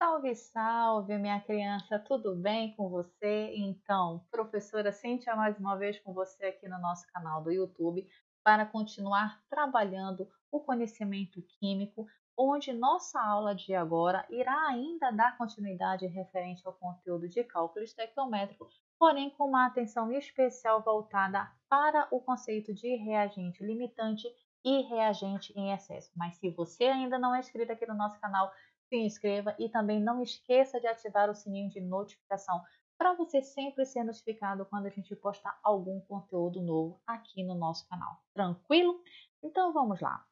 Salve, salve, minha criança, tudo bem com você? Então, professora Cíntia, mais uma vez com você aqui no nosso canal do YouTube para continuar trabalhando o conhecimento químico, onde nossa aula de agora irá ainda dar continuidade referente ao conteúdo de cálculo estequiométrico, porém com uma atenção especial voltada para o conceito de reagente limitante e reagente em excesso. Mas se você ainda não é inscrito aqui no nosso canal, se inscreva e também não esqueça de ativar o sininho de notificação para você sempre ser notificado quando a gente postar algum conteúdo novo aqui no nosso canal. Tranquilo? Então vamos lá.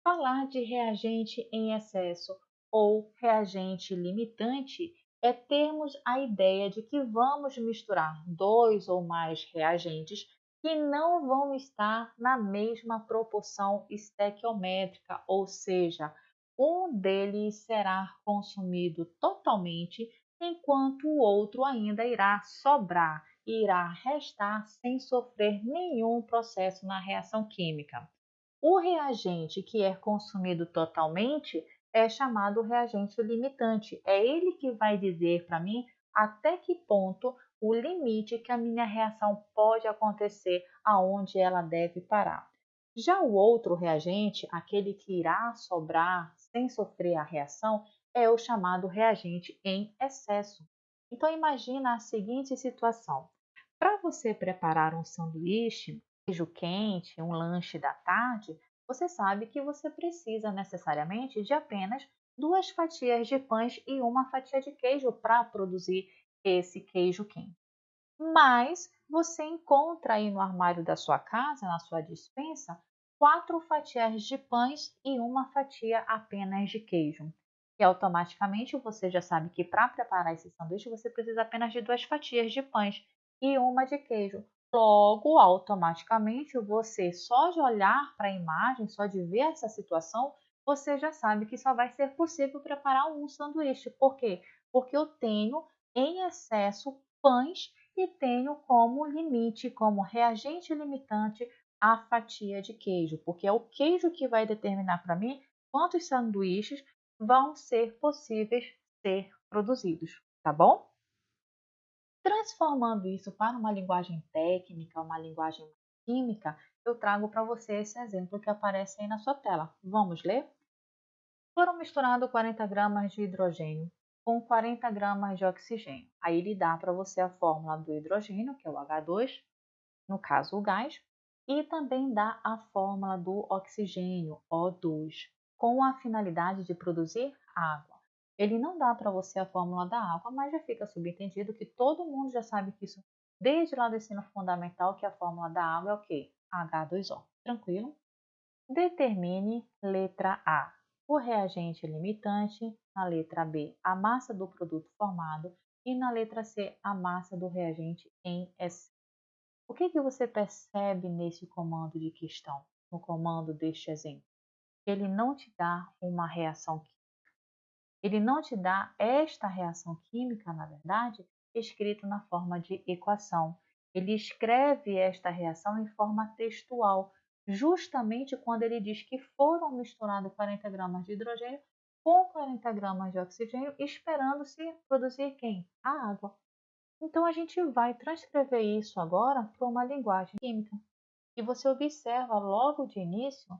Falar de reagente em excesso ou reagente limitante é termos a ideia de que vamos misturar dois ou mais reagentes que não vão estar na mesma proporção estequiométrica, ou seja, um deles será consumido totalmente, enquanto o outro ainda irá sobrar, irá restar sem sofrer nenhum processo na reação química. O reagente que é consumido totalmente é chamado reagente limitante. É ele que vai dizer para mim até que ponto o limite que a minha reação pode acontecer, aonde ela deve parar. Já o outro reagente, aquele que irá sobrar sem sofrer a reação, é o chamado reagente em excesso. Então imagina a seguinte situação: para você preparar um sanduíche, queijo quente, um lanche da tarde, você sabe que você precisa necessariamente de apenas duas fatias de pães e uma fatia de queijo para produzir esse queijo quente. Mas você encontra aí no armário da sua casa, na sua despensa, quatro fatias de pães e uma fatia apenas de queijo. E automaticamente você já sabe que para preparar esse sanduíche você precisa apenas de duas fatias de pães e uma de queijo. Logo, automaticamente, você só de olhar para a imagem, só de ver essa situação, você já sabe que só vai ser possível preparar um sanduíche. Por quê? Porque eu tenho em excesso pães e tenho como limite, como reagente limitante, a fatia de queijo, porque é o queijo que vai determinar para mim quantos sanduíches vão ser possíveis ser produzidos, tá bom? Transformando isso para uma linguagem técnica, uma linguagem química, eu trago para você esse exemplo que aparece aí na sua tela. Vamos ler? Foram misturados 40 gramas de hidrogênio com 40 gramas de oxigênio. Aí ele dá para você a fórmula do hidrogênio, que é o H2, no caso o gás, e também dá a fórmula do oxigênio, O2, com a finalidade de produzir água. Ele não dá para você a fórmula da água, mas já fica subentendido que todo mundo já sabe que isso, desde lá do ensino fundamental, que a fórmula da água é o quê? H2O. Tranquilo? Determine letra A, o reagente limitante, na letra B, a massa do produto formado e na letra C, a massa do reagente em excesso. O que você percebe nesse comando de questão, no comando deste exemplo? Ele não te dá uma reação química. Ele não te dá esta reação química, na verdade, escrito na forma de equação. Ele escreve esta reação em forma textual, justamente quando ele diz que foram misturados 40 gramas de hidrogênio com 40 gramas de oxigênio, esperando-se produzir quem? A água. Então, a gente vai transcrever isso agora para uma linguagem química. E você observa logo de início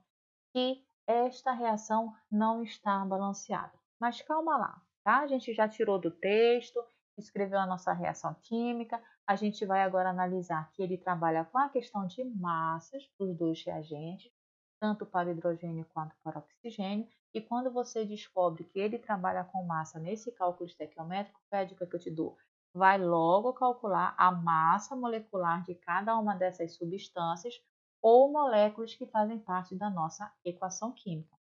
que esta reação não está balanceada. Mas calma lá, tá? A gente já tirou do texto, escreveu a nossa reação química, a gente vai agora analisar que ele trabalha com a questão de massas dos dois reagentes, tanto para o hidrogênio quanto para o oxigênio, e quando você descobre que ele trabalha com massa nesse cálculo estequiométrico, qual é a dica que eu te dou? Vai logo calcular a massa molecular de cada uma dessas substâncias ou moléculas que fazem parte da nossa equação química.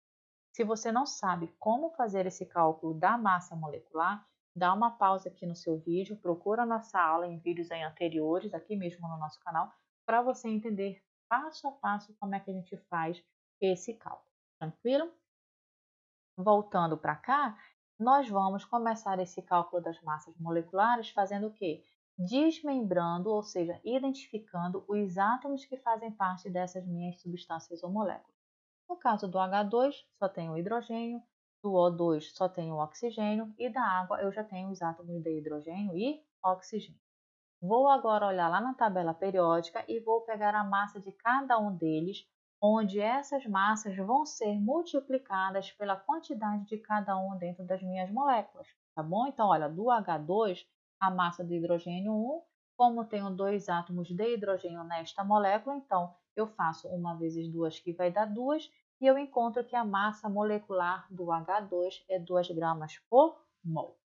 Se você não sabe como fazer esse cálculo da massa molecular, dá uma pausa aqui no seu vídeo, procura a nossa aula em vídeos anteriores, aqui mesmo no nosso canal, para você entender passo a passo como é que a gente faz esse cálculo. Tranquilo? Voltando para cá, nós vamos começar esse cálculo das massas moleculares fazendo o quê? Desmembrando, ou seja, identificando os átomos que fazem parte dessas minhas substâncias ou moléculas. No caso do H2, só tem o hidrogênio, Do O2 só tenho oxigênio e da água eu já tenho os átomos de hidrogênio e oxigênio. Vou agora olhar lá na tabela periódica e vou pegar a massa de cada um deles, onde essas massas vão ser multiplicadas pela quantidade de cada um dentro das minhas moléculas, tá bom? Então, olha, do H2, a massa do hidrogênio 1, como tenho dois átomos de hidrogênio nesta molécula, então eu faço 1 vezes 2, que vai dar 2, e eu encontro que a massa molecular do H2 é 2 gramas por mol.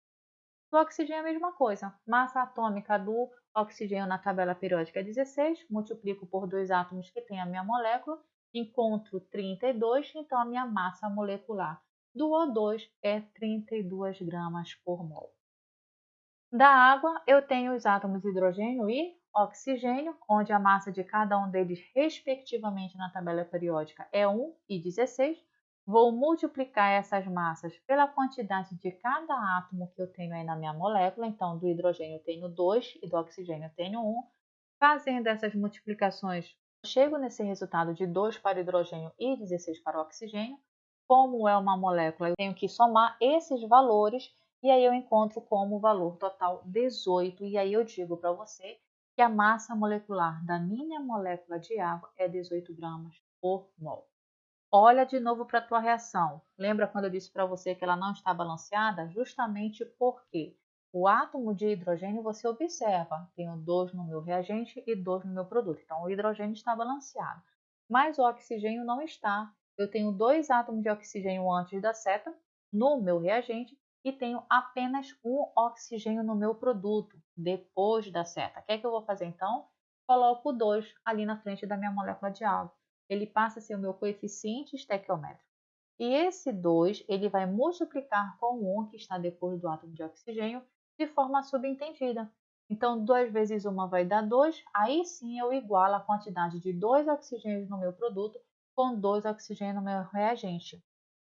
Do oxigênio é a mesma coisa. Massa atômica do oxigênio na tabela periódica é 16, multiplico por dois átomos que tem a minha molécula, encontro 32, então a minha massa molecular do O2 é 32 gramas por mol. Da água, eu tenho os átomos de hidrogênio e oxigênio, onde a massa de cada um deles, respectivamente, na tabela periódica é 1 e 16. Vou multiplicar essas massas pela quantidade de cada átomo que eu tenho aí na minha molécula. Então, do hidrogênio eu tenho 2 e do oxigênio eu tenho 1. Fazendo essas multiplicações, chego nesse resultado de 2 para o hidrogênio e 16 para o oxigênio. Como é uma molécula, eu tenho que somar esses valores e aí eu encontro como valor total 18. E aí eu digo para você que a massa molecular da minha molécula de água é 18 gramas por mol. Olha de novo para a tua reação. Lembra quando eu disse para você que ela não está balanceada? Justamente porque o átomo de hidrogênio você observa, tenho 2 no meu reagente e 2 no meu produto. Então, o hidrogênio está balanceado, mas o oxigênio não está. Eu tenho 2 átomos de oxigênio antes da seta no meu reagente e tenho apenas um oxigênio no meu produto depois da seta. O que é que eu vou fazer então? Coloco 2 ali na frente da minha molécula de água. Ele passa a ser o meu coeficiente estequiométrico. E esse 2 ele vai multiplicar com o 1 que está depois do átomo de oxigênio de forma subentendida. Então, 2 vezes 1 vai dar 2, aí sim eu igualo a quantidade de 2 oxigênios no meu produto com 2 oxigênios no meu reagente.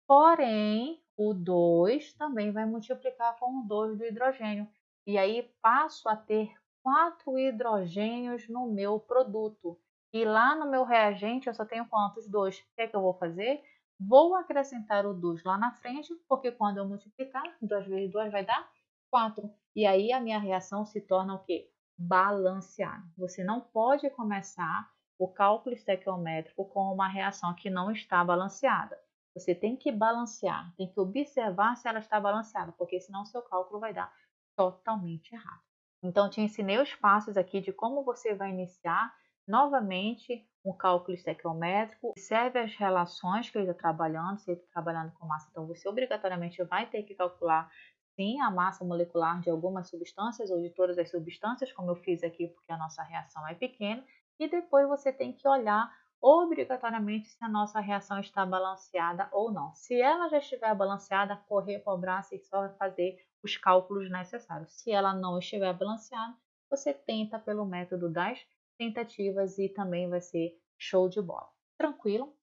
Porém, o 2 também vai multiplicar com o 2 do hidrogênio. E aí passo a ter 4 hidrogênios no meu produto. E lá no meu reagente eu só tenho quantos? 2. O que é que eu vou fazer? Vou acrescentar o 2 lá na frente, porque quando eu multiplicar, 2 vezes 2 vai dar 4. E aí a minha reação se torna o quê? Balanceada. Você não pode começar o cálculo estequiométrico com uma reação que não está balanceada. Você tem que balancear, tem que observar se ela está balanceada, porque senão o seu cálculo vai dar totalmente errado. Então, te ensinei os passos aqui de como você vai iniciar novamente um cálculo estequiométrico. Observe as relações que ele está trabalhando, se ele está trabalhando com massa, então você obrigatoriamente vai ter que calcular sim a massa molecular de algumas substâncias ou de todas as substâncias, como eu fiz aqui, porque a nossa reação é pequena, e depois você tem que olhar obrigatoriamente se a nossa reação está balanceada ou não. Se ela já estiver balanceada, correr para o braço e só fazer os cálculos necessários. Se ela não estiver balanceada, você tenta pelo método das tentativas e também vai ser show de bola. Tranquilo?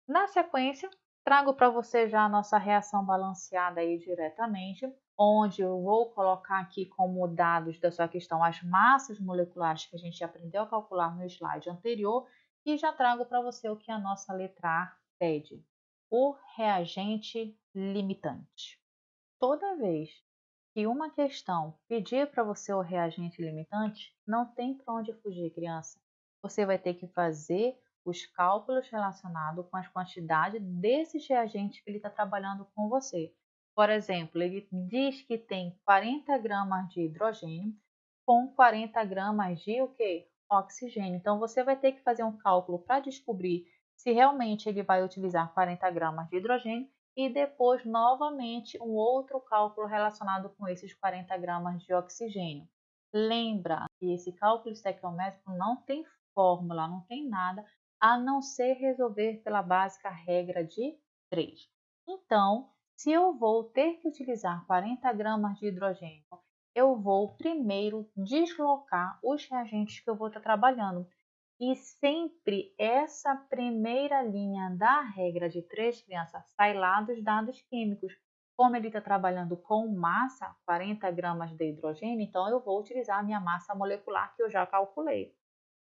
Na sequência, trago para você já a nossa reação balanceada aí diretamente, onde eu vou colocar aqui como dados dessa questão as massas moleculares que a gente aprendeu a calcular no slide anterior e já trago para você o que a nossa letra A pede, o reagente limitante. Toda vez que uma questão pedir para você o reagente limitante, não tem para onde fugir, criança. Você vai ter que fazer os cálculos relacionados com as quantidades desses reagentes que ele está trabalhando com você. Por exemplo, ele diz que tem 40 gramas de hidrogênio com 40 gramas de o quê? Oxigênio. Então, você vai ter que fazer um cálculo para descobrir se realmente ele vai utilizar 40 gramas de hidrogênio e depois novamente um outro cálculo relacionado com esses 40 gramas de oxigênio. Lembra que esse cálculo estequiométrico não tem fórmula, não tem nada, a não ser resolver pela básica regra de 3. Então, se eu vou ter que utilizar 40 gramas de hidrogênio, eu vou primeiro deslocar os reagentes que eu vou estar trabalhando. E sempre essa primeira linha da regra de 3, crianças, sai lá dos dados químicos. Como ele está trabalhando com massa, 40 gramas de hidrogênio, então eu vou utilizar a minha massa molecular que eu já calculei.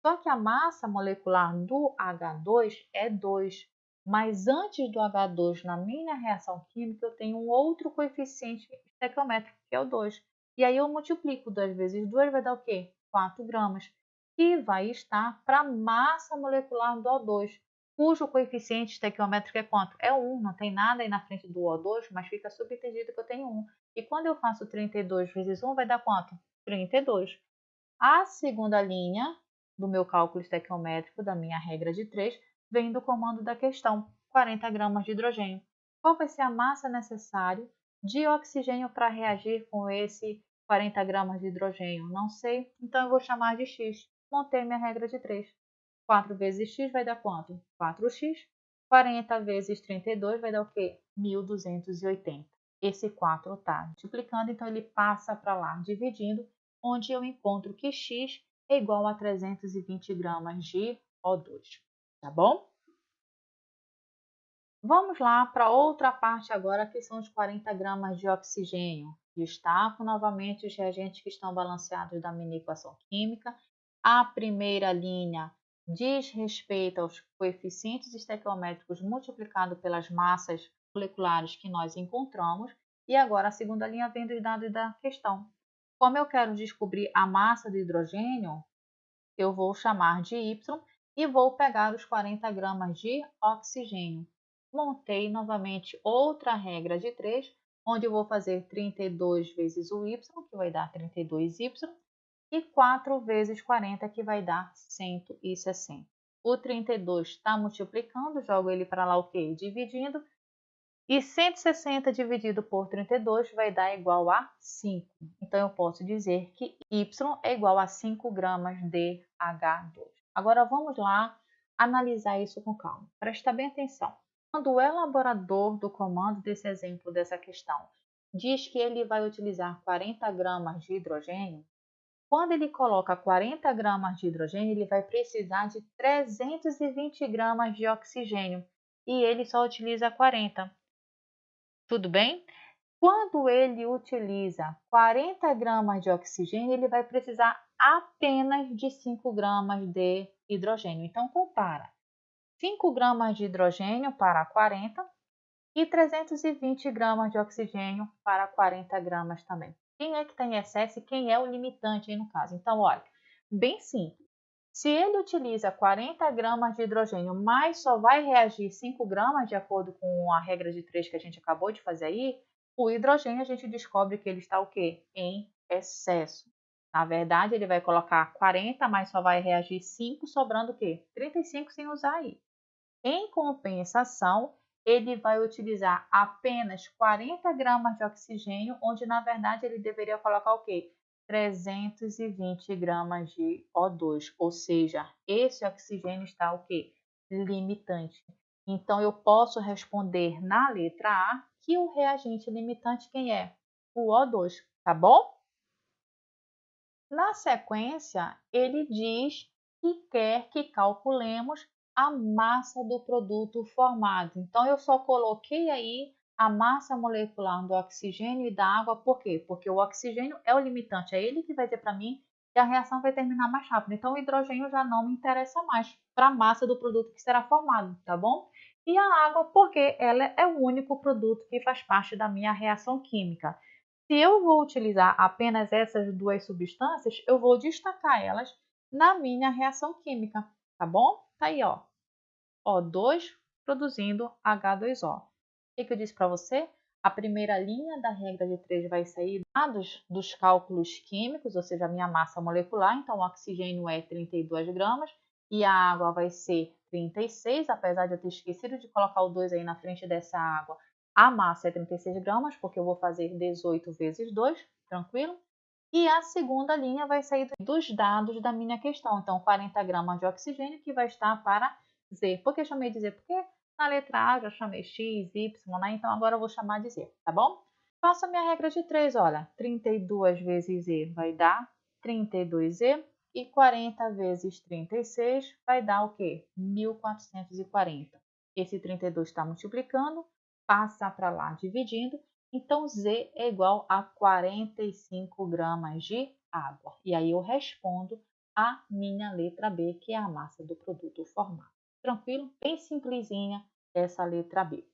Só que a massa molecular do H2 é 2. Mas antes do H2 na minha reação química, eu tenho um outro coeficiente estequiométrico, que é o 2. E aí eu multiplico 2 vezes 2 vai dar o quê? 4 gramas. Que vai estar para a massa molecular do O2, cujo coeficiente estequiométrico é quanto? É 1, não tem nada aí na frente do O2, mas fica subentendido que eu tenho 1. E quando eu faço 32 vezes 1, vai dar quanto? 32. A segunda linha do meu cálculo estequiométrico, da minha regra de 3, vem do comando da questão, 40 gramas de hidrogênio. Qual vai ser a massa necessária de oxigênio para reagir com esse 40 gramas de hidrogênio? Não sei, então eu vou chamar de x. Montei minha regra de 3. 4 vezes x vai dar quanto? 4x. 40 vezes 32 vai dar o quê? 1.280. Esse 4 está multiplicando, então ele passa para lá, dividindo, onde eu encontro que x é igual a 320 gramas de O2. Tá bom? Vamos lá para outra parte agora, que são os 40 gramas de oxigênio. Destaco novamente os reagentes que estão balanceados da minha equação química. A primeira linha diz respeito aos coeficientes estequiométricos multiplicado pelas massas moleculares que nós encontramos. E agora a segunda linha vem dos dados da questão. Como eu quero descobrir a massa do hidrogênio, eu vou chamar de Y e vou pegar os 40 gramas de oxigênio. Montei novamente outra regra de 3, onde eu vou fazer 32 vezes o Y, que vai dar 32Y, e 4 vezes 40, que vai dar 160. O 32 está multiplicando, jogo ele para lá o quê? Dividindo. E 160 dividido por 32 vai dar igual a 5. Então, eu posso dizer que Y é igual a 5 gramas de H2. Agora, vamos lá analisar isso com calma. Presta bem atenção. Quando o elaborador do comando desse exemplo, dessa questão, diz que ele vai utilizar 40 gramas de hidrogênio, quando ele coloca 40 gramas de hidrogênio, ele vai precisar de 320 gramas de oxigênio. E ele só utiliza 40. Tudo bem? Quando ele utiliza 40 gramas de oxigênio, ele vai precisar apenas de 5 gramas de hidrogênio. Então, compara 5 gramas de hidrogênio para 40 e 320 gramas de oxigênio para 40 gramas também. Quem é que está em excesso e quem é o limitante aí no caso? Então, olha, bem simples. Se ele utiliza 40 gramas de hidrogênio, mas só vai reagir 5 gramas, de acordo com a regra de 3 que a gente acabou de fazer aí, o hidrogênio a gente descobre que ele está o quê? Em excesso. Na verdade, ele vai colocar 40, mas só vai reagir 5, sobrando o quê? 35 sem usar aí. Em compensação, ele vai utilizar apenas 40 gramas de oxigênio, onde na verdade ele deveria colocar o quê? 320 gramas de O2, ou seja, esse oxigênio está o quê? Limitante. Então, eu posso responder na letra A que o reagente limitante quem é? O O2, tá bom? Na sequência, ele diz que quer que calculemos a massa do produto formado. Então, eu só coloquei aí a massa molecular do oxigênio e da água, por quê? Porque o oxigênio é o limitante, é ele que vai dizer para mim que a reação vai terminar mais rápido. Então, o hidrogênio já não me interessa mais para a massa do produto que será formado, tá bom? E a água, porque ela é o único produto que faz parte da minha reação química. Se eu vou utilizar apenas essas duas substâncias, eu vou destacar elas na minha reação química, tá bom? Tá aí, ó. O2 produzindo H2O. O que eu disse para você? A primeira linha da regra de 3 vai sair dados dos cálculos químicos, ou seja, a minha massa molecular. Então, o oxigênio é 32 gramas e a água vai ser 36, apesar de eu ter esquecido de colocar o 2 aí na frente dessa água. A massa é 36 gramas, porque eu vou fazer 18 vezes 2, tranquilo? E a segunda linha vai sair dos dados da minha questão. Então, 40 gramas de oxigênio, que vai estar para Z. Por que eu chamei de Z? Porque na letra A eu já chamei X, Y, né? Então, agora eu vou chamar de Z, tá bom? Faço a minha regra de 3, olha. 32 vezes Z vai dar 32Z. E 40 vezes 36 vai dar o quê? 1440. Esse 32 está multiplicando, passa para lá dividindo. Então, Z é igual a 45 gramas de água. E aí eu respondo a minha letra B, que é a massa do produto formado. Tranquilo? Bem simplesinha essa letra B.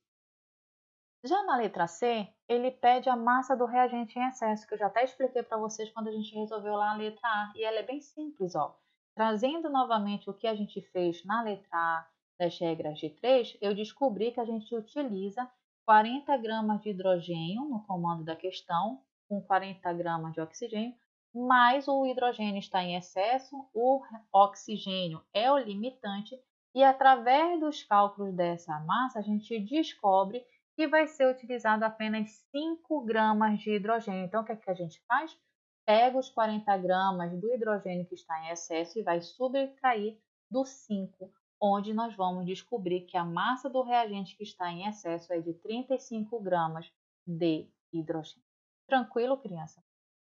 Já na letra C, ele pede a massa do reagente em excesso, que eu já até expliquei para vocês quando a gente resolveu lá a letra A, e ela é bem simples, ó. Trazendo novamente o que a gente fez na letra A das regras de 3, eu descobri que a gente utiliza 40 gramas de hidrogênio no comando da questão, com 40 gramas de oxigênio, mas o hidrogênio está em excesso, o oxigênio é o limitante, e através dos cálculos dessa massa, a gente descobre que vai ser utilizado apenas 5 gramas de hidrogênio. Então, o que é que a gente faz? Pega os 40 gramas do hidrogênio que está em excesso e vai subtrair do 5, onde nós vamos descobrir que a massa do reagente que está em excesso é de 35 gramas de hidrogênio. Tranquilo, criança?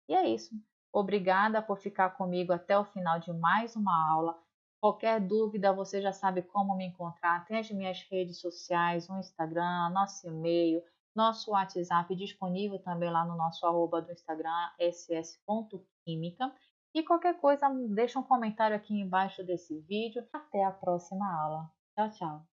E é isso. Obrigada por ficar comigo até o final de mais uma aula. Qualquer dúvida, você já sabe como me encontrar. Tem as minhas redes sociais, o Instagram, nosso e-mail, nosso WhatsApp disponível também lá no nosso arroba do Instagram, ss.química. E qualquer coisa, deixa um comentário aqui embaixo desse vídeo. Até a próxima aula. Tchau, tchau.